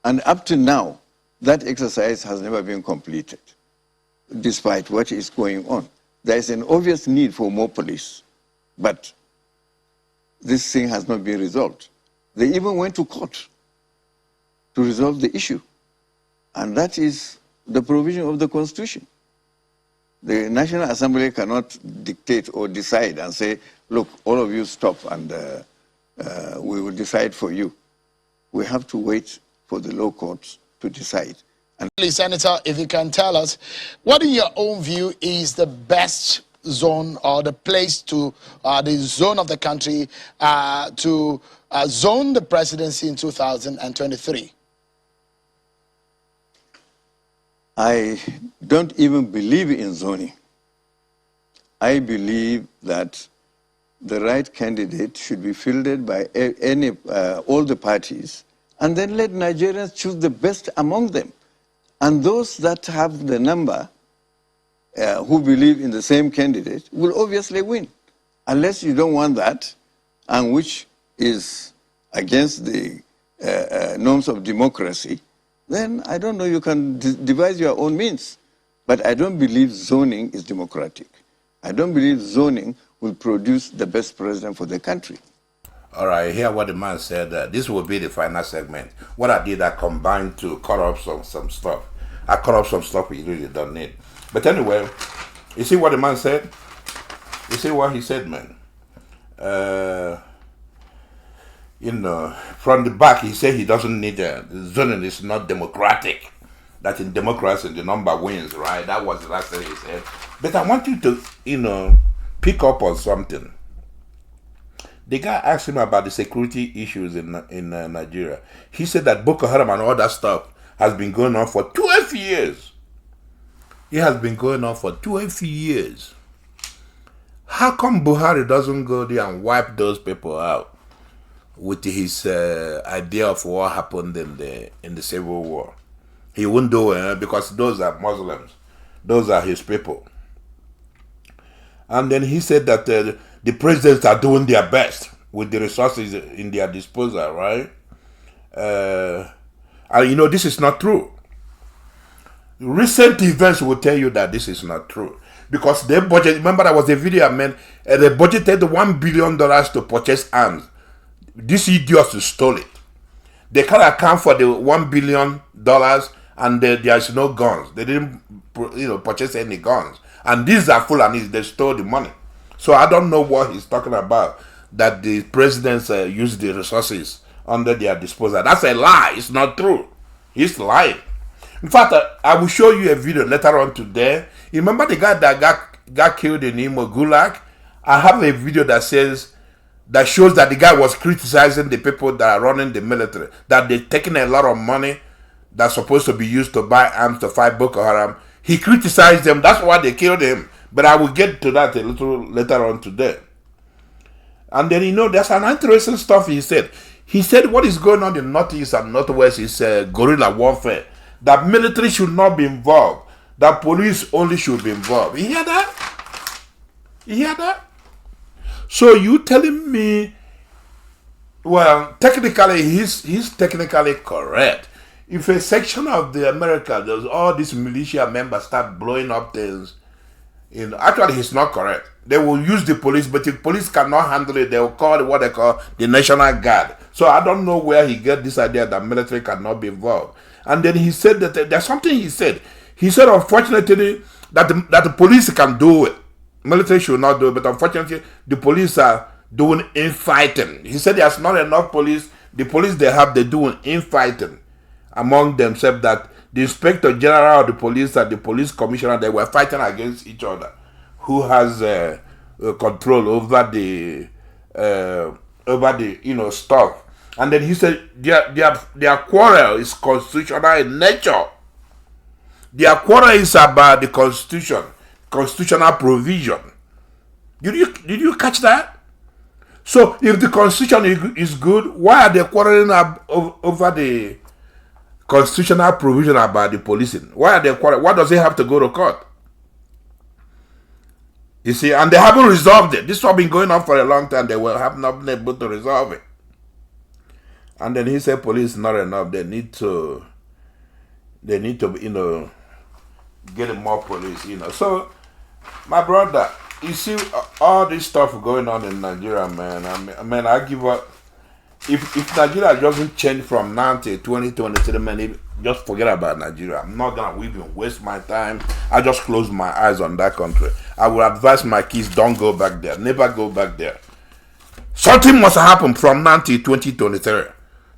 And up to now, that exercise has never been completed, despite what is going on. There is an obvious need for more police, but this thing has not been resolved. They even went to court to resolve the issue. And that is the provision of the Constitution. The National Assembly cannot dictate or decide and say, look, all of you stop and we will decide for you. We have to wait for the law courts to decide. And Please, Senator, if you can tell us, what in your own view is the best zone or the place to, the zone of the country to zone the presidency in 2023? I don't even believe in zoning. I believe that the right candidate should be fielded by all the parties, and then let Nigerians choose the best among them. And those that have the number who believe in the same candidate will obviously win. Unless you don't want that, and which is against the norms of democracy, then I don't know, you can devise your own means. But I don't believe zoning is democratic. I don't believe zoning will produce the best president for the country. All right, hear what the man said. This will be the final segment. What I did, I combined to cut off some stuff. I cut off some stuff we really don't need. But anyway, you see what the man said? You see what he said, man? You know, from the back, he said he doesn't need the zoning is not democratic. That in democracy, the number wins, right? That was the last thing he said. But I want you to, you know, pick up on something. The guy asked him about the security issues in Nigeria. He said that Boko Haram and all that stuff has been going on for 12 years. It has been going on for 12 years. How come Buhari doesn't go there and wipe those people out with his idea of what happened in the Civil War? He won't do it because those are Muslims. Those are his people. And then he said that the presidents are doing their best with the resources in their disposal, right? And you know, this is not true. Recent events will tell you that this is not true. Because they budget, remember there was a video I made, they budgeted $1 billion to purchase arms. These idiots stole it. They can't account for the $1 billion and there's no guns. They didn't, you know, purchase any guns. And these are Fulanis, they stole the money. So I don't know what he's talking about, that the presidents use the resources under their disposal. That's a lie. It's not true. He's lying. In fact, I will show you a video later on today. You remember the guy that got killed in Imo Gulag? I have a video that shows that the guy was criticizing the people that are running the military, that they're taking a lot of money that's supposed to be used to buy arms to fight Boko Haram. He criticized them. That's why they killed him. But I will get to that a little later on today. And then, there's an interesting stuff he said. He said what is going on in Northeast and Northwest is guerrilla warfare. That military should not be involved. That police only should be involved. You hear that? You hear that? So you telling me, well, technically, he's technically correct. If a section of the America, there's all these militia members start blowing up things, actually he's not correct. They will use the police, but if police cannot handle it, they will call what they call the National Guard. So I don't know where he get this idea that military cannot be involved. And then he said that there's something he said. He said, unfortunately, that the police can do it. Military should not do it, but unfortunately, the police are doing infighting. He said there's not enough police. The police they're doing infighting among themselves, that the Inspector General of the police and the police commissioner, they were fighting against each other. Who has control over the stuff? And then he said their quarrel is constitutional in nature. Their quarrel is about the constitution, constitutional provision. Did you catch that? So if the constitution is good, why are they quarreling over the constitutional provision about the policing? Why are they quarreling? Why does it have to go to court? You see, and they haven't resolved it. This has been going on for a long time. They have not been able to resolve it. And then he said police not enough. They need to get more police, So, my brother, you see all this stuff going on in Nigeria, man. I give up. If Nigeria doesn't change from now to 2023, man, just forget about Nigeria. I'm not gonna even waste my time. I just close my eyes on that country. I would advise my kids, don't go back there. Never go back there. Something must happen from now to 2023.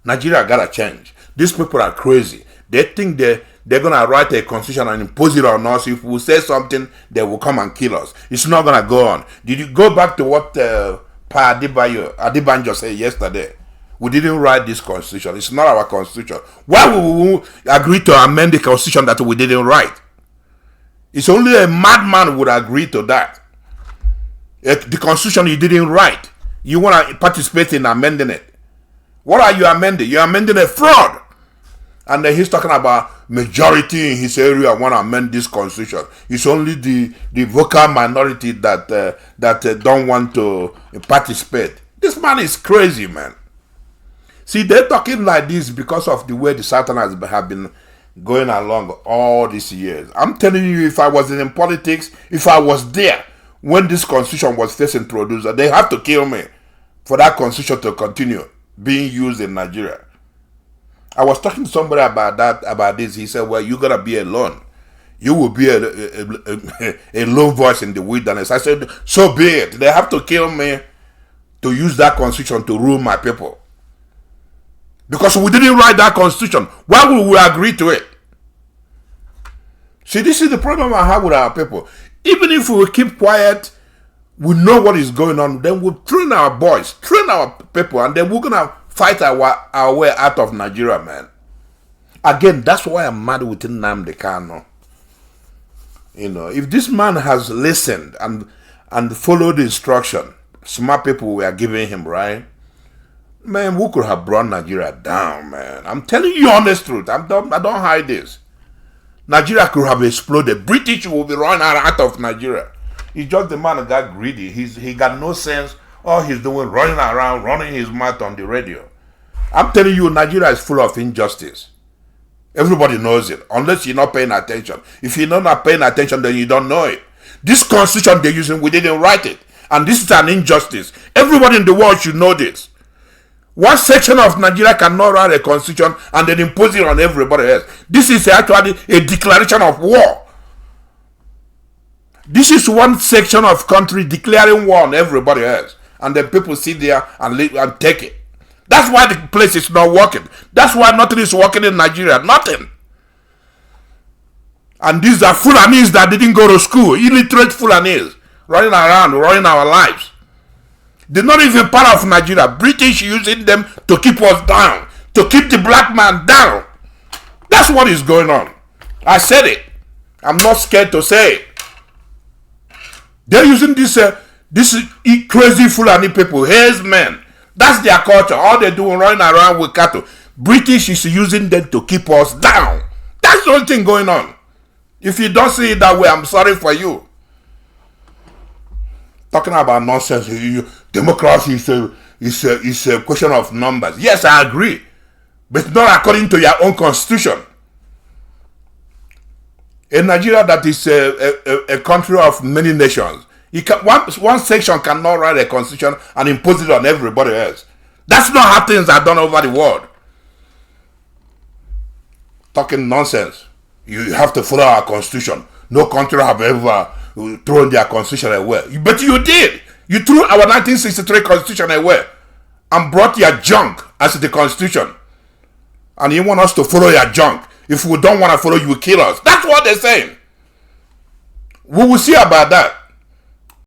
Nigeria gotta change. These people are crazy. They think they're gonna write a constitution and impose it on us. If we say something, they will come and kill us. It's not gonna go on. Did you go back to what Pa Adebanjo said yesterday? We didn't write this constitution. It's not our constitution. Why would we agree to amend the constitution that we didn't write? It's only a madman would agree to that. The constitution you didn't write. You want to participate in amending it. What are you amending? You're amending a fraud. And then he's talking about majority in his area want to amend this constitution. It's only the vocal minority that don't want to participate. This man is crazy, man. See, they're talking like this because of the way the Southerners have been going along all these years. I'm telling you, if I was in politics, if I was there when this constitution was first introduced, they have to kill me for that constitution to continue being used in Nigeria. I was talking to somebody about this. He said, well, you're going to be alone. You will be a lone voice in the wilderness. I said, so be it. They have to kill me to use that constitution to rule my people. Because we didn't write that constitution. Why would we agree to it? See, this is the problem I have with our people. Even if we keep quiet, we know what is going on, then we'll train our boys, train our people, and then we're going to fight our way out of Nigeria, man. Again, that's why I'm mad with Nnamdi Kanu. If this man has listened and followed the instruction, smart people were giving him, right? Man, we could have brought Nigeria down, man. I'm telling you honest truth. I don't hide this. Nigeria could have exploded. British will be running out of Nigeria. It's just the man that got greedy. He got no sense. All he's doing, running around, running his mouth on the radio. I'm telling you, Nigeria is full of injustice. Everybody knows it, unless you're not paying attention. If you're not paying attention, then you don't know it. This constitution they're using, we didn't write it. And this is an injustice. Everybody in the world should know this. One section of Nigeria cannot write a constitution and then impose it on everybody else. This is actually a declaration of war. This is one section of country declaring war on everybody else. And then people sit there and live and take it. That's why the place is not working. That's why nothing is working in Nigeria. Nothing. And these are Fulanis that didn't go to school. Illiterate Fulanis. Running around, running our lives. They're not even part of Nigeria. British using them to keep us down. To keep the black man down. That's what is going on. I said it. I'm not scared to say it. They're using this crazy Fulani people, haze men. That's their culture. All they're doing, running around with cattle. British is using them to keep us down. That's the only thing going on. If you don't see it that way, I'm sorry for you. Talking about nonsense. Democracy is a question of numbers. Yes, I agree. But not according to your own constitution. In Nigeria, that is a country of many nations. One section cannot write a constitution and impose it on everybody else. That's not how things are done over the world. Talking nonsense. You have to follow our constitution. No country have ever thrown their constitution away. But you did. You threw our 1963 constitution away and brought your junk as the constitution. And you want us to follow your junk. If we don't want to follow, you will kill us. That's what they're saying. We will see about that.